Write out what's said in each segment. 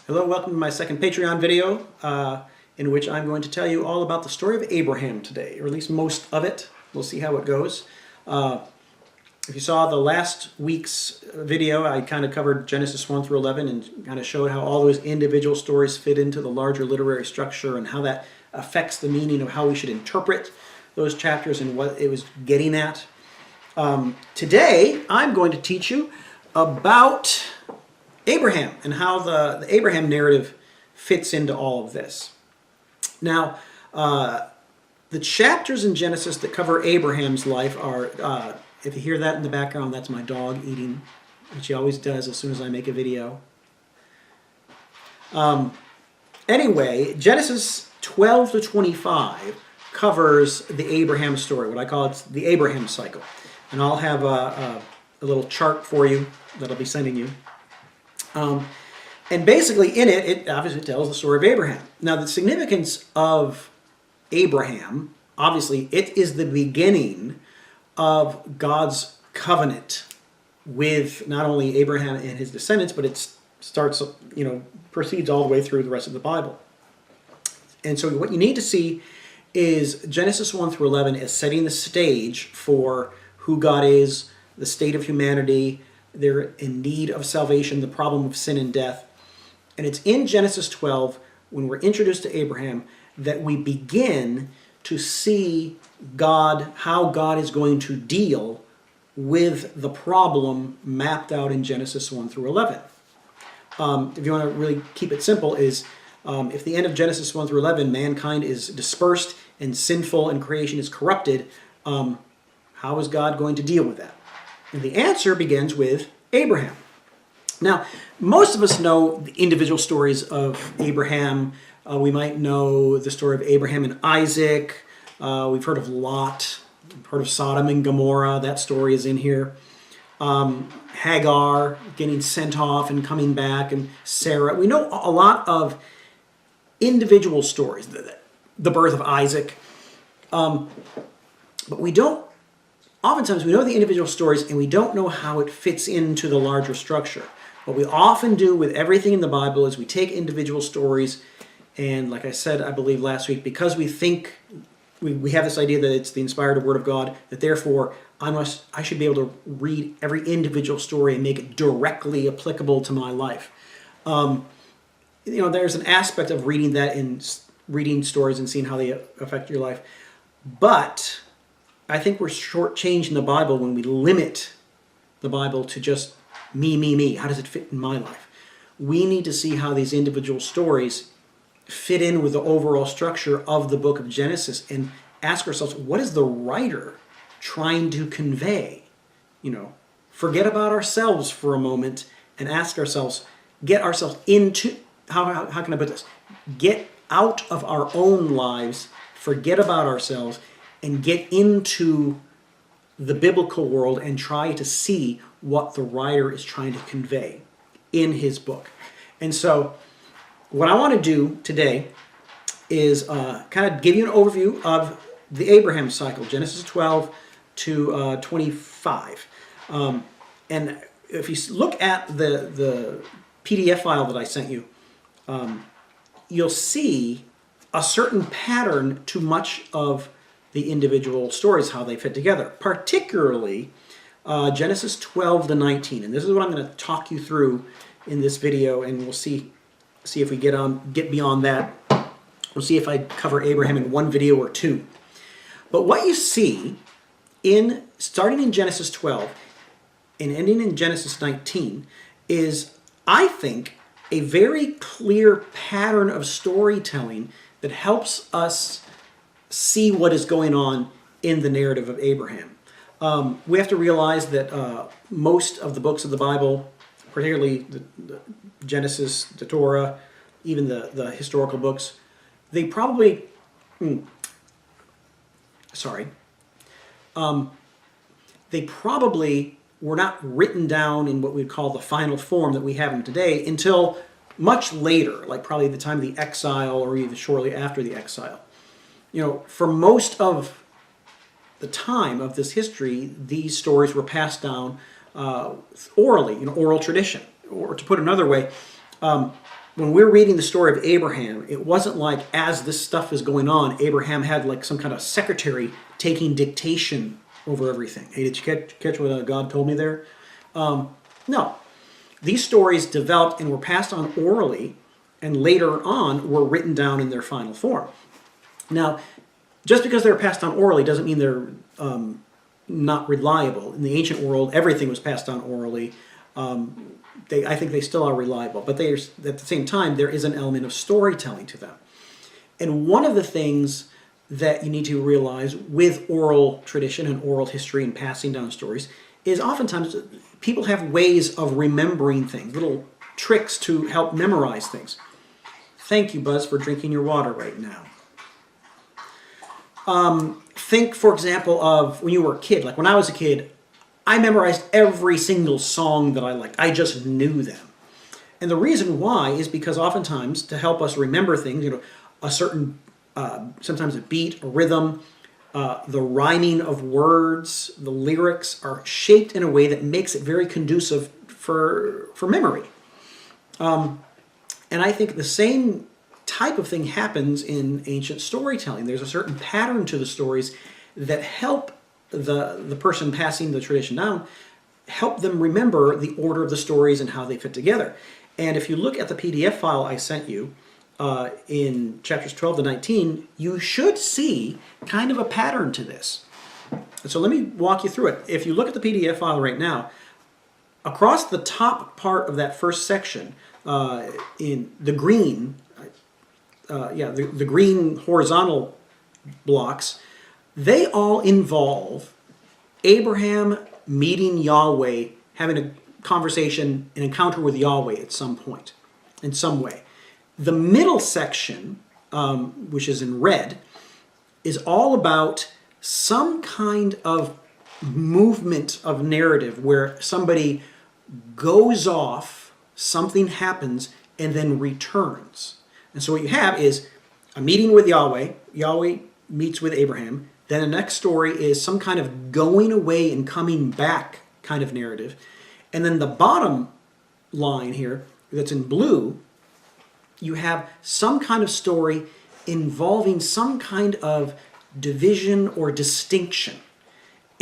Hello, welcome to my second Patreon video in which I'm going to tell you all about the story of Abraham today, or at least most of it. We'll see how it goes. If you saw the last week's video, I kind of covered Genesis 1 through 11 and kind of showed how all those individual stories fit into the larger literary structure and how that affects the meaning of how we should interpret those chapters and what it was getting at. Today, I'm going to teach you about Abraham and how the Abraham narrative fits into all of this. Now, the chapters in Genesis that cover Abraham's life are, if you hear that in the background, that's my dog eating, which he always does as soon as I make a video. Anyway, Genesis 12 to 25 covers the Abraham story, what I call it the Abraham cycle. And I'll have a little chart for you that I'll be sending you. And basically in it, it obviously tells the story of Abraham. Now the significance of Abraham, obviously it is the beginning of God's covenant with not only Abraham and his descendants, but it starts, proceeds all the way through the rest of the Bible. And so what you need to see is Genesis 1 through 11 is setting the stage for who God is, the state of humanity, they're in need of salvation, the problem of sin and death. And it's in Genesis 12, when we're introduced to Abraham, that we begin to see God, how God is going to deal with the problem mapped out in Genesis 1 through 11. If you want to really keep it simple, is if the end of Genesis 1 through 11, mankind is dispersed and sinful and creation is corrupted, how is God going to deal with that? And the answer begins with Abraham. Now, most of us know the individual stories of Abraham. We might know the story of Abraham and Isaac. We've heard of Lot. We've heard of Sodom and Gomorrah. That story is in here. Hagar getting sent off and coming back, and Sarah. We know a lot of individual stories, the birth of Isaac. But we don't. Oftentimes we know the individual stories and we don't know how it fits into the larger structure. What we often do with everything in the Bible is we take individual stories and, like I said, I believe last week, because we think we have this idea that it's the inspired Word of God, that therefore I should be able to read every individual story and make it directly applicable to my life. There's an aspect of reading that in reading stories and seeing how they affect your life. But I think we're shortchanging the Bible when we limit the Bible to just me. How does it fit in my life? We need to see how these individual stories fit in with the overall structure of the book of Genesis and ask ourselves, what is the writer trying to convey? Forget about ourselves for a moment and ask ourselves, get ourselves into, how can I put this? Get out of our own lives, forget about ourselves, and get into the biblical world and try to see what the writer is trying to convey in his book. And so what I want to do today is kind of give you an overview of the Abraham cycle, Genesis 12 to 25. And if you look at the PDF file that I sent you, you'll see a certain pattern to much of the individual stories, how they fit together, particularly Genesis 12 to 19. And this is what I'm going to talk you through in this video, and we'll see if we get beyond that. We'll see if I cover Abraham in one video or two. But what you see starting in Genesis 12 and ending in Genesis 19 is, I think, a very clear pattern of storytelling that helps us see what is going on in the narrative of Abraham. We have to realize that most of the books of the Bible, particularly the Genesis, the Torah, even the historical books, they probably, they probably were not written down in what we'd call the final form that we have them today until much later, like probably the time of the exile or even shortly after the exile. For most of the time of this history, these stories were passed down orally, oral tradition. Or to put it another way, when we're reading the story of Abraham, it wasn't like as this stuff is going on, Abraham had like some kind of secretary taking dictation over everything. Hey, did you catch what God told me there? No. These stories developed and were passed on orally, and later on were written down in their final form. Now, just because they were passed on orally doesn't mean they're not reliable. In the ancient world, everything was passed on orally. I think they still are reliable, but at the same time, there is an element of storytelling to them. And one of the things that you need to realize with oral tradition and oral history and passing down stories is oftentimes people have ways of remembering things, little tricks to help memorize things. Thank you, Buzz, for drinking your water right now. Think, for example, of when you were a kid. Like when I was a kid, I memorized every single song that I liked. I just knew them. And the reason why is because oftentimes to help us remember things, a certain, sometimes a beat, a rhythm, the rhyming of words, the lyrics are shaped in a way that makes it very conducive for memory. And I think the same type of thing happens in ancient storytelling. There's a certain pattern to the stories that help the person passing the tradition down, help them remember the order of the stories and how they fit together. And if you look at the PDF file I sent you in chapters 12 to 19, you should see kind of a pattern to this. And so let me walk you through it. If you look at the PDF file right now, across the top part of that first section, in the green, the green horizontal blocks, they all involve Abraham meeting Yahweh, having a conversation, an encounter with Yahweh at some point, in some way. The middle section, which is in red, is all about some kind of movement of narrative where somebody goes off, something happens, and then returns. And so what you have is a meeting with Yahweh. Yahweh meets with Abraham. Then the next story is some kind of going away and coming back kind of narrative. And then the bottom line here, that's in blue, you have some kind of story involving some kind of division or distinction.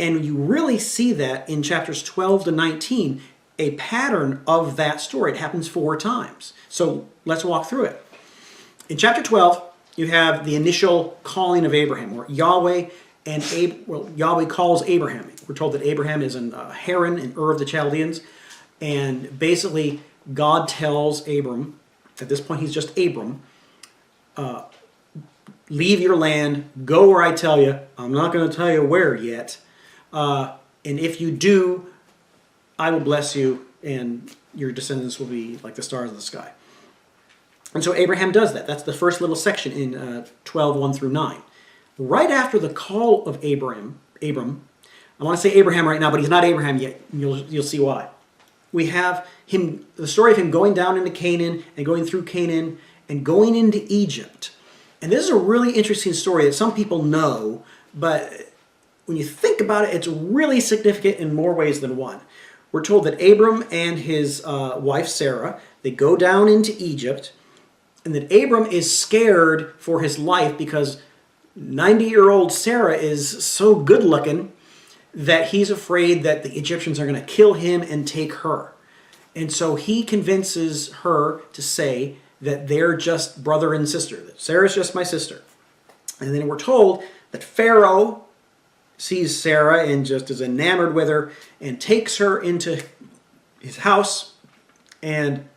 And you really see that in chapters 12 to 19, a pattern of that story. It happens 4 times. So let's walk through it. In chapter 12, you have the initial calling of Abraham, where Yahweh calls Abraham. We're told that Abraham is in Haran, in Ur of the Chaldeans, and basically God tells Abram, at this point he's just Abram, leave your land, go where I tell you. I'm not going to tell you where yet. And if you do, I will bless you, and your descendants will be like the stars of the sky. And so Abraham does that. That's the first little section in 12, 1 through 9. Right after the call of Abram, I want to say Abraham right now, but he's not Abraham yet. You'll see why. We have the story of him going down into Canaan and going through Canaan and going into Egypt. And this is a really interesting story that some people know, but when you think about it, it's really significant in more ways than one. We're told that Abram and his wife Sarah, they go down into Egypt, and that Abram is scared for his life because 90-year-old Sarah is so good looking that he's afraid that the Egyptians are going to kill him and take her. And so he convinces her to say that they're just brother and sister, that Sarah's just my sister. And then we're told that Pharaoh sees Sarah and just is enamored with her and takes her into his house. And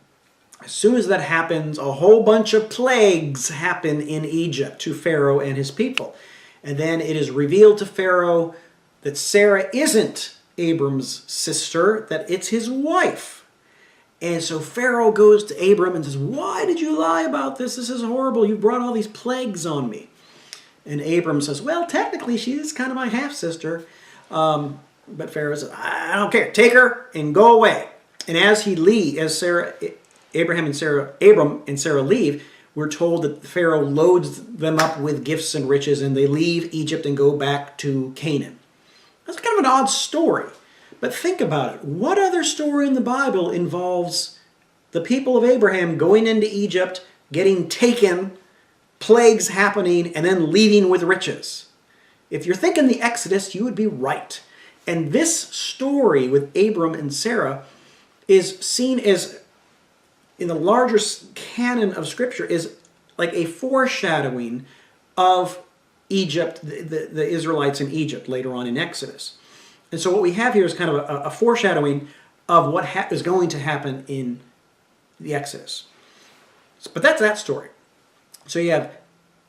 as soon as that happens, a whole bunch of plagues happen in Egypt to Pharaoh and his people. And then it is revealed to Pharaoh that Sarah isn't Abram's sister, that it's his wife. And so Pharaoh goes to Abram and says, why did you lie about this? This is horrible. You brought all these plagues on me. And Abram says, well, technically she is kind of my half-sister. But Pharaoh says, I don't care. Take her and go away. And as Abram and Sarah leave, we're told that Pharaoh loads them up with gifts and riches, and they leave Egypt and go back to Canaan. That's kind of an odd story. But think about it. What other story in the Bible involves the people of Abraham going into Egypt, getting taken, plagues happening, and then leaving with riches. If you're thinking the Exodus, you would be right. And this story with Abram and Sarah is seen as, in the larger canon of Scripture, is like a foreshadowing of Egypt, the Israelites in Egypt later on in Exodus. And so what we have here is kind of a foreshadowing of what is going to happen in the Exodus. But that's that story. So you have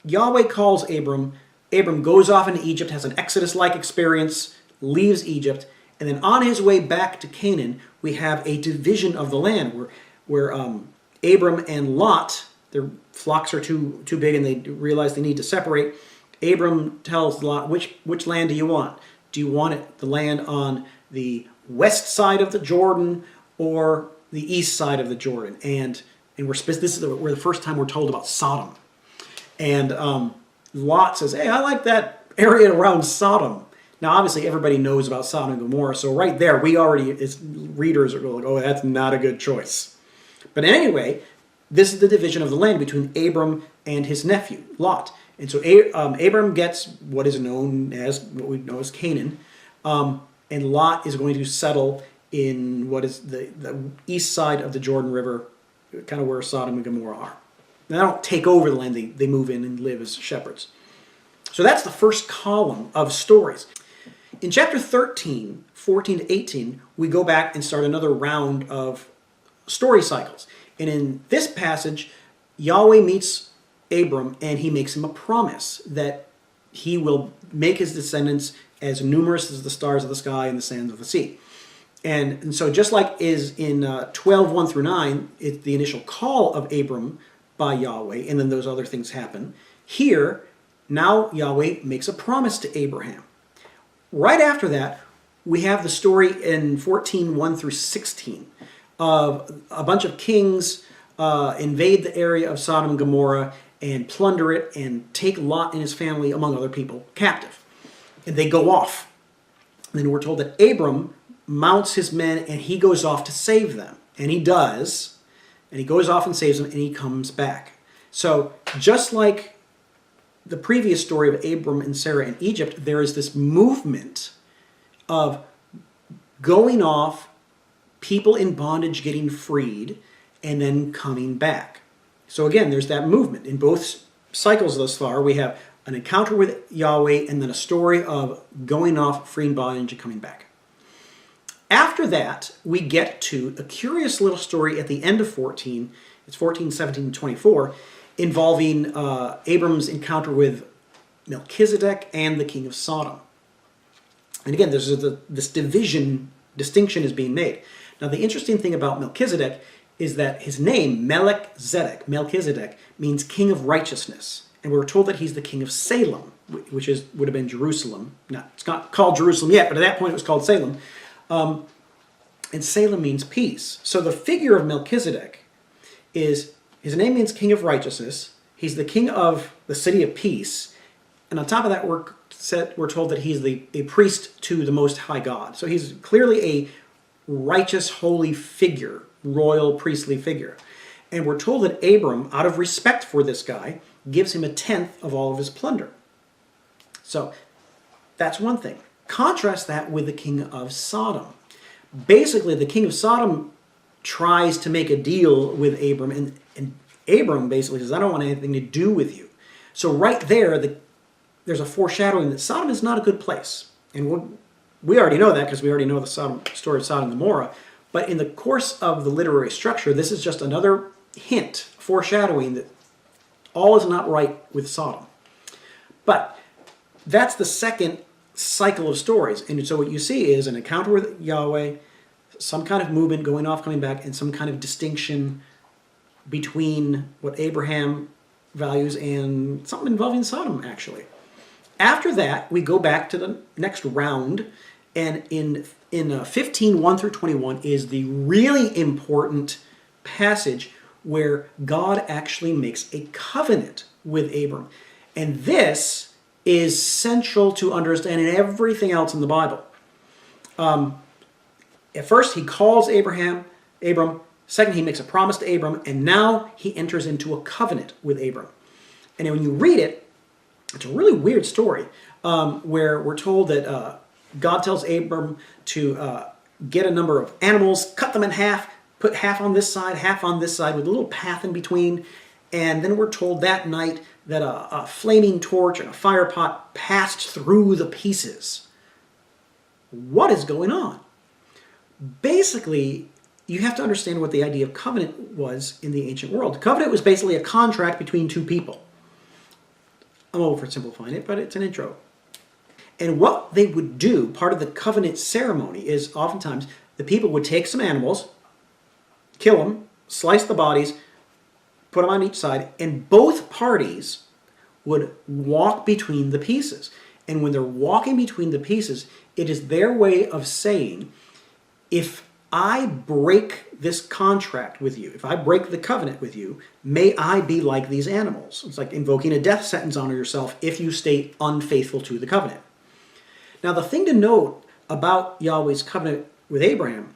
Yahweh calls Abram. Abram goes off into Egypt, has an Exodus-like experience, leaves Egypt, and then on his way back to Canaan, we have a division of the land where Abram and Lot, their flocks are too big and they realize they need to separate. Abram tells Lot, which land do you want? Do you want it, the land on the west side of the Jordan or the east side of the Jordan? And we're the first time we're told about Sodom. And Lot says, hey, I like that area around Sodom. Now, obviously, everybody knows about Sodom and Gomorrah, so right there, we already, as readers, are like, oh, that's not a good choice. But anyway, this is the division of the land between Abram and his nephew, Lot. And so Abram gets what we know as Canaan, and Lot is going to settle in what is the east side of the Jordan River, kind of where Sodom and Gomorrah are. They don't take over the land, they move in and live as shepherds. So that's the first column of stories. In chapter 13, 14 to 18, we go back and start another round of story cycles. And in this passage, Yahweh meets Abram and he makes him a promise that he will make his descendants as numerous as the stars of the sky and the sands of the sea. And so just like is in 12, 1 through 9, it's the initial call of Abram by Yahweh, and then those other things happen. Here, now Yahweh makes a promise to Abraham. Right after that, we have the story in 14, 1 through 16 of a bunch of kings invade the area of Sodom and Gomorrah and plunder it and take Lot and his family, among other people, captive. And they go off. And then we're told that Abram mounts his men and he goes off to save them. And he does. And he goes off and saves them and he comes back. So just like the previous story of Abram and Sarah in Egypt, there is this movement of going off, people in bondage getting freed, and then coming back. So again, there's that movement. In both cycles thus far, we have an encounter with Yahweh and then a story of going off, freeing bondage, and coming back. After that, we get to a curious little story at the end of 14. It's 14, 17, and 24, involving Abram's encounter with Melchizedek and the king of Sodom. And again, this distinction is being made. Now, the interesting thing about Melchizedek is that his name, Melchizedek, means king of righteousness. And we're told that he's the king of Salem, which would have been Jerusalem. Now, it's not called Jerusalem yet, but at that point it was called Salem. And Salem means peace. So the figure of Melchizedek is, his name means king of righteousness. He's the king of the city of peace. And on top of that, we're told that he's a priest to the Most High God. So he's clearly a righteous, holy figure, royal, priestly figure. And we're told that Abram, out of respect for this guy, gives him 1/10 of all of his plunder. So that's one thing. Contrast that with the king of Sodom. Basically, the king of Sodom tries to make a deal with Abram, and Abram basically says, I don't want anything to do with you. So right there, there's a foreshadowing that Sodom is not a good place. And we already know that because we already know the story of Sodom and Gomorrah. But in the course of the literary structure, this is just another hint, foreshadowing that all is not right with Sodom. But that's the second cycle of stories. And so what you see is an encounter with Yahweh, some kind of movement going off, coming back, and some kind of distinction between what Abraham values and something involving Sodom, actually. After that, we go back to the next round, and in 15, 1 through 21 is the really important passage where God actually makes a covenant with Abram. And this is central to understanding everything else in the Bible. At first, he calls Abram, Second, he makes a promise to Abram, and now he enters into a covenant with Abram. And when you read it, it's a really weird story where we're told that God tells Abram to get a number of animals, cut them in half, put half on this side with a little path in between. And then we're told that night that a flaming torch and a fire pot passed through the pieces. What is going on? Basically, you have to understand what the idea of covenant was in the ancient world. Covenant was basically a contract between two people. I'm oversimplifying it, but it's an intro. And what they would do, part of the covenant ceremony, is oftentimes the people would take some animals, kill them, slice the bodies, put them on each side, and both parties would walk between the pieces. And when they're walking between the pieces, it is their way of saying, if I break this contract with you, if I break the covenant with you, may I be like these animals. It's like invoking a death sentence on yourself if you stay unfaithful to the covenant. Now, the thing to note about Yahweh's covenant with Abram,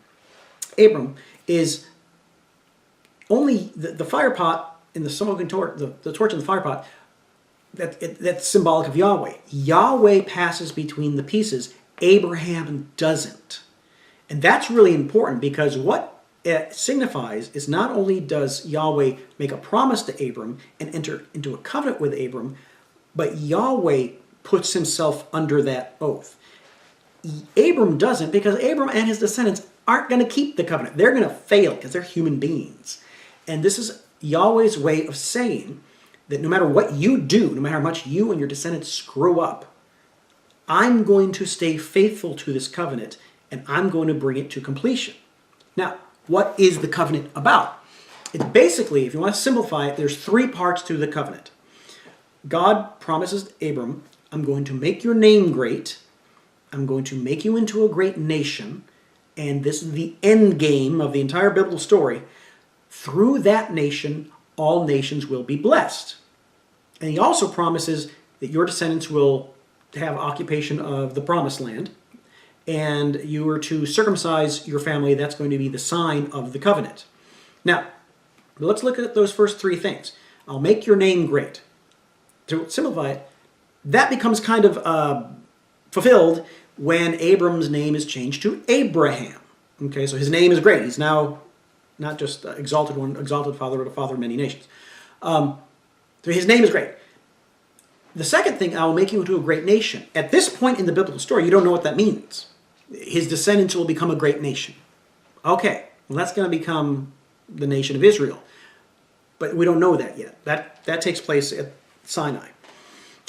is only the fire pot and the smoking torch, the torch and the fire pot, that's symbolic of Yahweh. Yahweh passes between the pieces. Abraham doesn't. And that's really important, because what it signifies is not only does Yahweh make a promise to Abram and enter into a covenant with Abram, but Yahweh puts himself under that oath. Abram doesn't, because Abram and his descendants aren't going to keep the covenant. They're going to fail because they're human beings. And this is Yahweh's way of saying that no matter what you do, no matter how much you and your descendants screw up, I'm going to stay faithful to this covenant, and I'm going to bring it to completion. Now, what is the covenant about? It's basically, if you want to simplify it, there's three parts to the covenant. God promises Abram, I'm going to make your name great, I'm going to make you into a great nation, and this is the end game of the entire biblical story. Through that nation, all nations will be blessed. And he also promises that your descendants will have occupation of the promised land, and you are to circumcise your family. That's going to be the sign of the covenant. Now, let's look at those first three things. I'll make your name great. To simplify it, that becomes kind of fulfilled when Abram's name is changed to Abraham. Okay, so his name is great. He's now not just exalted one, exalted father, but a father of many nations. So his name is great. The second thing, I will make you into a great nation. At this point in the biblical story, you don't know what that means. His descendants will become a great nation. Okay, well, that's going to become the nation of Israel. But we don't know that yet. That takes place at Sinai.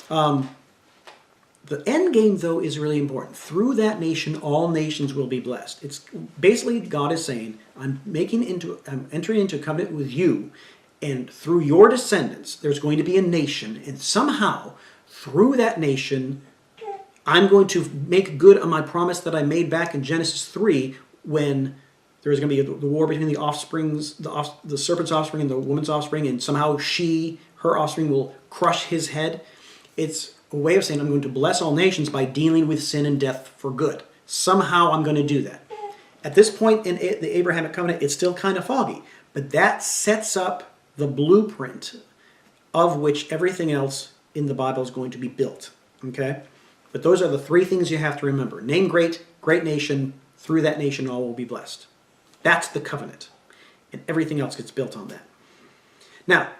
The end game, though, is really important. Through that nation, all nations will be blessed. It's basically God is saying, I'm entering into a covenant with you, and through your descendants, there's going to be a nation, and somehow, through that nation, I'm going to make good on my promise that I made back in Genesis 3 when there was going to be the war between the offsprings, the serpent's offspring and the woman's offspring, and somehow her offspring will crush his head. It's a way of saying I'm going to bless all nations by dealing with sin and death for good. Somehow I'm going to do that. At this point in the Abrahamic covenant, it's still kind of foggy, but that sets up the blueprint of which everything else in the Bible is going to be built. Okay? But those are the three things you have to remember. Name great, great nation, through that nation all will be blessed. That's the covenant. And everything else gets built on that. Now,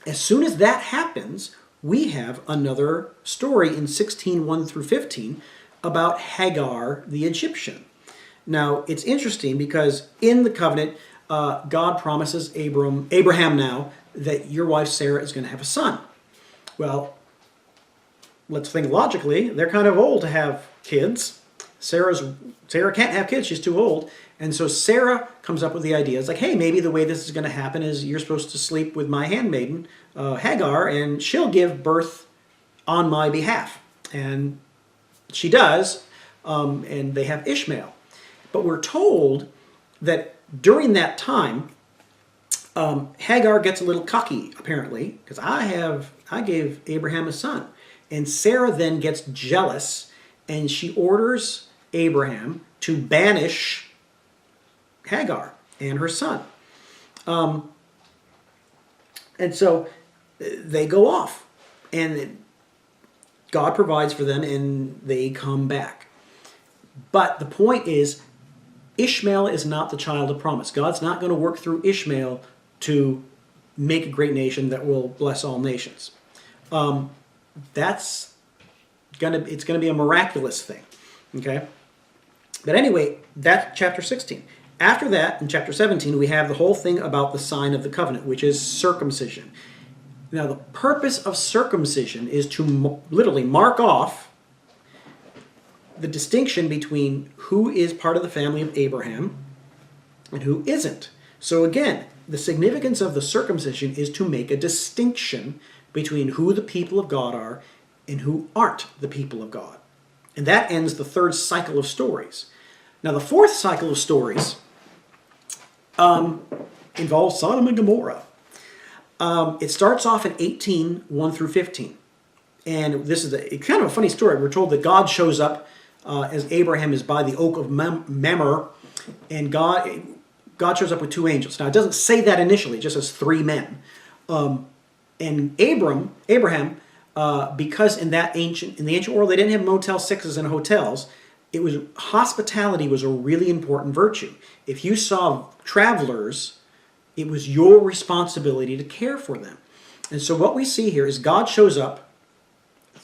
as soon as that happens, we have another story in 16:1 through 15 about Hagar the Egyptian. Now, it's interesting because in the covenant, God promises Abraham now, that your wife Sarah is going to have a son. Well, let's think logically. They're kind of old to have kids. Sarah can't have kids. She's too old. And so Sarah comes up with the idea. It's like, hey, maybe the way this is going to happen is you're supposed to sleep with my handmaiden, Hagar, and she'll give birth on my behalf. And she does, and they have Ishmael. But we're told that during that time, Hagar gets a little cocky, apparently, because I gave Abraham a son. And Sarah then gets jealous, and she orders Abraham to banish Hagar and her son. And so they go off, and God provides for them, and they come back. But the point is, Ishmael is not the child of promise. God's not going to work through Ishmael to make a great nation that will bless all nations. It's gonna be a miraculous thing, okay? But anyway, that's chapter 16. After that, in chapter 17, we have the whole thing about the sign of the covenant, which is circumcision. Now, the purpose of circumcision is to literally mark off the distinction between who is part of the family of Abraham and who isn't. So again, the significance of the circumcision is to make a distinction between who the people of God are and who aren't the people of God. And that ends the third cycle of stories. Now, the fourth cycle of stories involves Sodom and Gomorrah. It starts off in 18, 1 through 15. And this is kind of a funny story. We're told that God shows up as Abraham is by the oak of Mamre, and God shows up with two angels. Now, it doesn't say that initially, it just says three men. And Abraham, because in the ancient world they didn't have Motel 6s and hotels, hospitality was a really important virtue. If you saw travelers, it was your responsibility to care for them. And so what we see here is God shows up,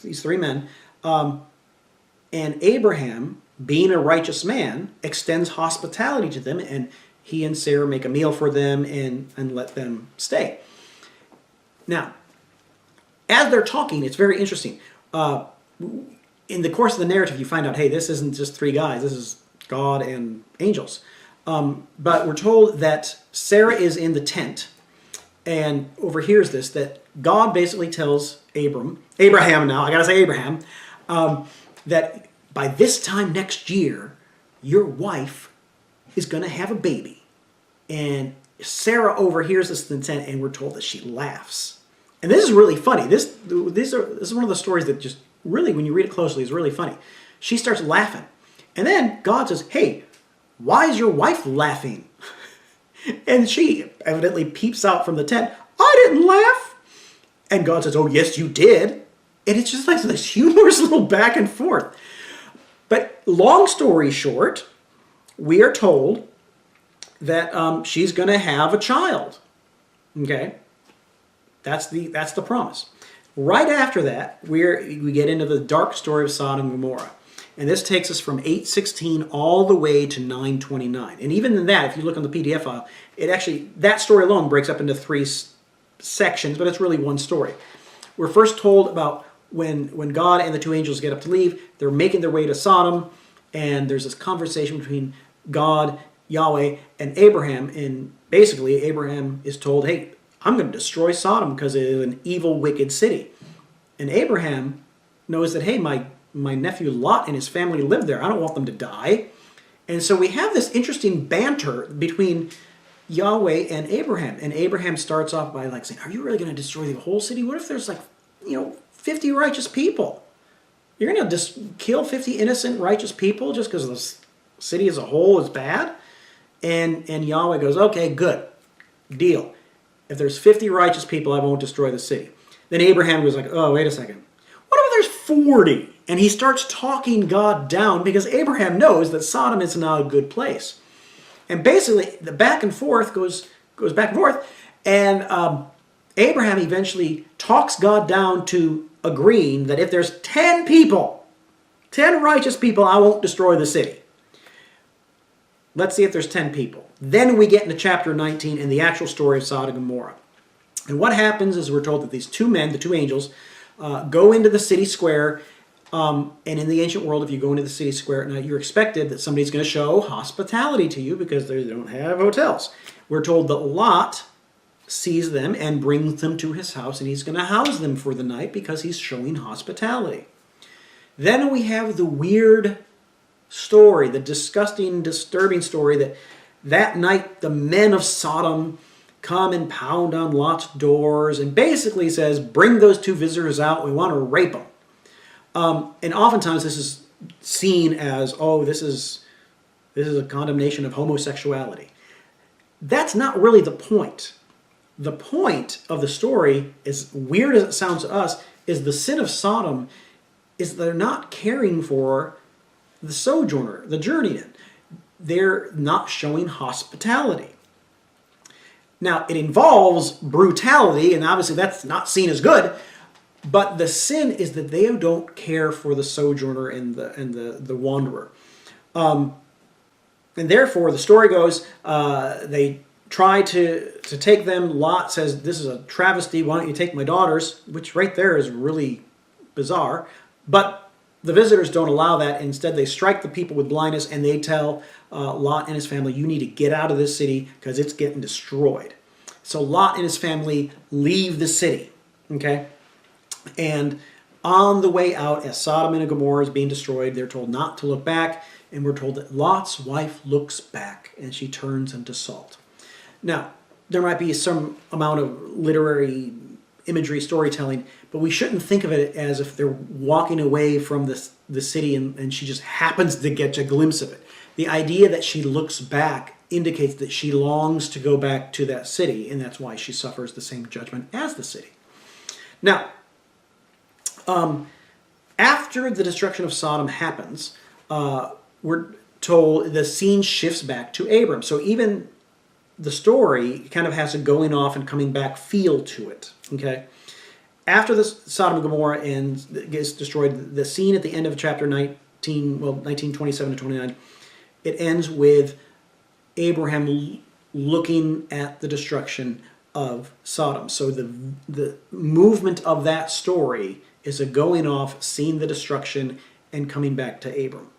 these three men, and Abraham, being a righteous man, extends hospitality to them, and he and Sarah make a meal for them and let them stay. Now, as they're talking, it's very interesting. In the course of the narrative, you find out, hey, this isn't just three guys. This is God and angels. But we're told that Sarah is in the tent and overhears this, that God basically tells Abraham now, I gotta say Abraham, that by this time next year, your wife is going to have a baby. And Sarah overhears this in the tent, and we're told that she laughs. And this is really funny. This is one of the stories that just really, when you read it closely, is really funny. She starts laughing. And then God says, hey, why is your wife laughing? And she evidently peeps out from the tent. I didn't laugh. And God says, oh, yes, you did. And it's just like this humorous little back and forth. But long story short, we are told that she's going to have a child. Okay? That's the promise. Right after that, we get into the dark story of Sodom and Gomorrah. And this takes us from 8:16 all the way to 9:29. And even in that, if you look on the PDF file, that story alone breaks up into three sections, but it's really one story. We're first told about when God and the two angels get up to leave, they're making their way to Sodom, and there's this conversation between God, Yahweh, and Abraham. And basically, Abraham is told, hey, I'm going to destroy Sodom because it is an evil, wicked city. And Abraham knows that, hey, my nephew Lot and his family live there. I don't want them to die. And so we have this interesting banter between Yahweh and Abraham. And Abraham starts off by saying, are you really going to destroy the whole city? What if there's 50 righteous people? You're going to just kill 50 innocent righteous people just because the city as a whole is bad? And Yahweh goes, okay, good, deal. If there's 50 righteous people, I won't destroy the city. Then Abraham was like, oh, wait a second. What if there's 40? And he starts talking God down because Abraham knows that Sodom is not a good place. And basically, the back and forth goes back and forth. And Abraham eventually talks God down to agreeing that if there's 10 people, 10 righteous people, I won't destroy the city. Let's see if there's 10 people. Then we get into chapter 19 and the actual story of Sodom and Gomorrah. And what happens is we're told that these two men, the two angels, go into the city square. And in the ancient world, if you go into the city square at night, you're expected that somebody's going to show hospitality to you because they don't have hotels. We're told that Lot sees them and brings them to his house, and he's going to house them for the night because he's showing hospitality. Then we have the weird story, the disgusting, disturbing story that night the men of Sodom come and pound on Lot's doors and basically says, bring those two visitors out, we want to rape them. And oftentimes this is seen as, oh, this is a condemnation of homosexuality. That's not really the point. The point of the story, as weird as it sounds to us, is the sin of Sodom is they're not caring for the sojourner, the journeyman. They're not showing hospitality. Now, it involves brutality, and obviously that's not seen as good, but the sin is that they don't care for the sojourner and the wanderer. And therefore, the story goes, they try to take them. Lot says, this is a travesty, why don't you take my daughters? Which right there is really bizarre. But the visitors don't allow that. Instead, they strike the people with blindness, and they tell Lot and his family, you need to get out of this city because it's getting destroyed. So Lot and his family leave the city, okay? And on the way out, as Sodom and Gomorrah is being destroyed, they're told not to look back, and we're told that Lot's wife looks back, and she turns into salt. Now, there might be some amount of literary imagery, storytelling, but we shouldn't think of it as if they're walking away from the city and she just happens to get a glimpse of it. The idea that she looks back indicates that she longs to go back to that city, and that's why she suffers the same judgment as the city. Now, after the destruction of Sodom happens, we're told the scene shifts back to Abram. So even the story kind of has a going off and coming back feel to it. Okay, after the Sodom and Gomorrah gets destroyed, the scene at the end of chapter 19:27 to 29, it ends with Abraham looking at the destruction of Sodom. So the movement of that story is a going off, seeing the destruction, and coming back to Abram.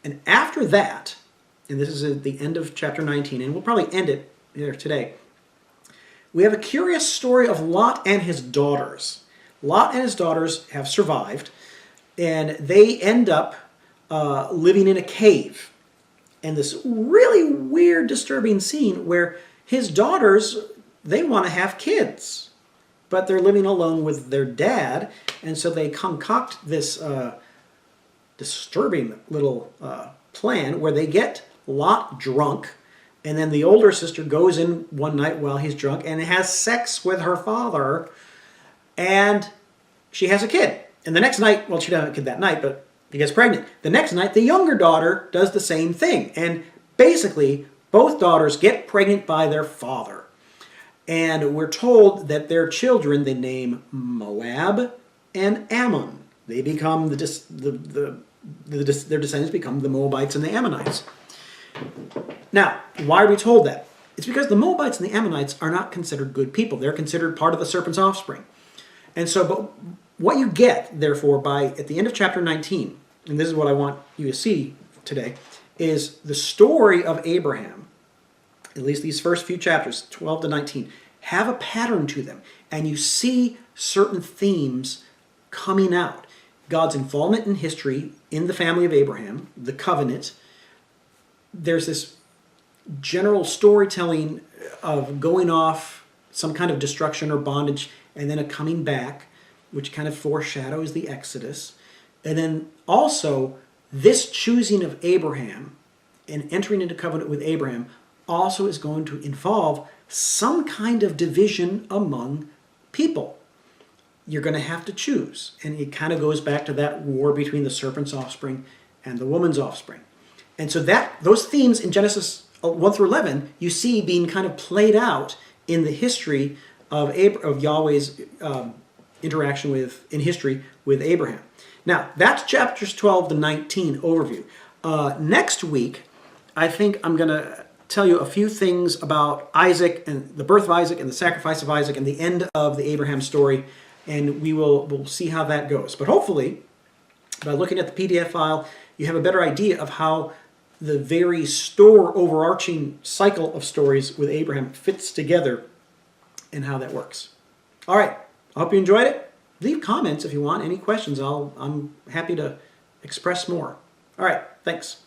And after that, and this is at the end of chapter 19, and we'll probably end it there today, we have a curious story of Lot and his daughters. Lot and his daughters have survived, and they end up living in a cave. And this really weird, disturbing scene where his daughters, they want to have kids, but they're living alone with their dad, and so they concoct this disturbing little plan where they get Lot drunk, and then the older sister goes in one night while he's drunk and has sex with her father, and she has a kid. And the next night, well, she doesn't have a kid that night, but she gets pregnant. The next night, the younger daughter does the same thing. And basically, both daughters get pregnant by their father. And we're told that their children, they name Moab and Ammon. They become their descendants become the Moabites and the Ammonites. Now, why are we told that? It's because the Moabites and the Ammonites are not considered good people. They're considered part of the serpent's offspring. And so, but what you get, therefore, at the end of chapter 19, and this is what I want you to see today, is the story of Abraham, at least these first few chapters, 12 to 19, have a pattern to them. And you see certain themes coming out. God's involvement in history, in the family of Abraham, the covenant. There's this general storytelling of going off, some kind of destruction or bondage, and then a coming back, which kind of foreshadows the Exodus. And then also, this choosing of Abraham and entering into covenant with Abraham also is going to involve some kind of division among people. You're going to have to choose. And it kind of goes back to that war between the serpent's offspring and the woman's offspring. And so those themes in Genesis 1 through 11, you see being kind of played out in the history of Yahweh's interaction in history with Abraham. Now, that's chapters 12 to 19 overview. Next week, I think I'm going to tell you a few things about Isaac and the birth of Isaac and the sacrifice of Isaac and the end of the Abraham story, and we'll see how that goes. But hopefully, by looking at the PDF file, you have a better idea of how the very overarching cycle of stories with Abraham fits together and how that works. All right, I hope you enjoyed it. Leave comments if you want. Any questions, I'm happy to express more. All right, thanks.